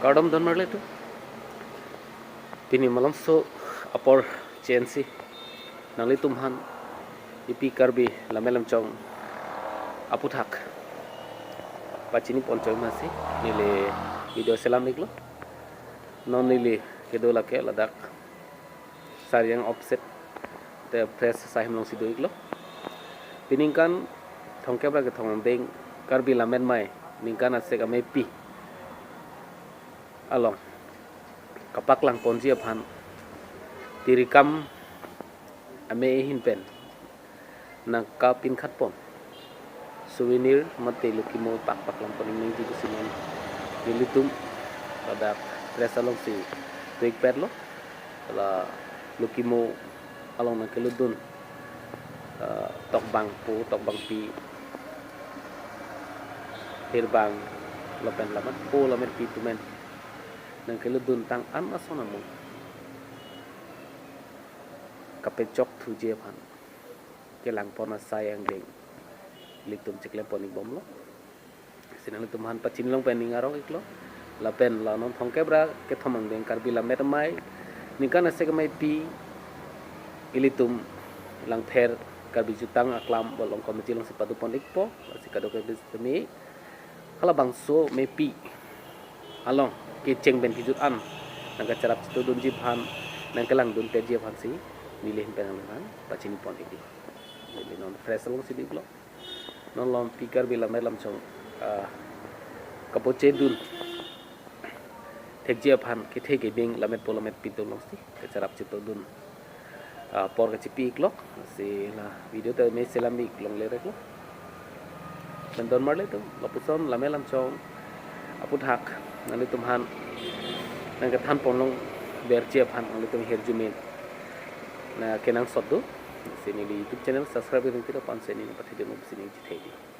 Kardom don marle tu pini malam so apor CNC nangli tumhan Nepi Karbi Lammet chong aputhak pachini ponchoy masi nile video selam niklo non nile kedola ke ladak saryang offset te press sahim long sido iklo piningkan thongkebra ke thong beng Karbi Lammet mai ningkan asek amei pi along kapak lang ponji aphan tirikam amei hin pen na kapin khat pon Souvenir mate lukimo pak lang poning ning di sinon nilitum pada press along si break pad lo la lukimo along na keludun tok bang pi hirbang lopen lamat po lamet pi tumen nang keludun tang an asonamu kapecok thuje phan kelang pona sayang ding litum cikle poning bomlo sinang tumhan pachin long pen ningaro iklo lapen la non thongkebra ke thomang ding Karbi Lammet Amei nikan asek mai pi ilitum lang ther Karbi jutang aklam Volongkom Aji long sipatu ponik po sikado ke bismi kala bangso Nepi along ke cheng ben kijut an nang kacarap situ dun jiphan nang kelang dun te jiphan si milih penang nang pacini pon iki ini non fresh long sidik lo non lom Nepi Karbi Lammet lam chong kapoche dun tek jiphan ke theke beng lamet po lamet pitu long si kacarap situ dun por ka chipi iklo si la video te me selami long le reklo mendon marle tu lapuson Lammet lam chong aputhak nali tumhan nang kathan ponlong berje phan nali tum herjumen na kenang soddo sini di YouTube channel subscribe ring tira pan seni pathi demo sini jithedi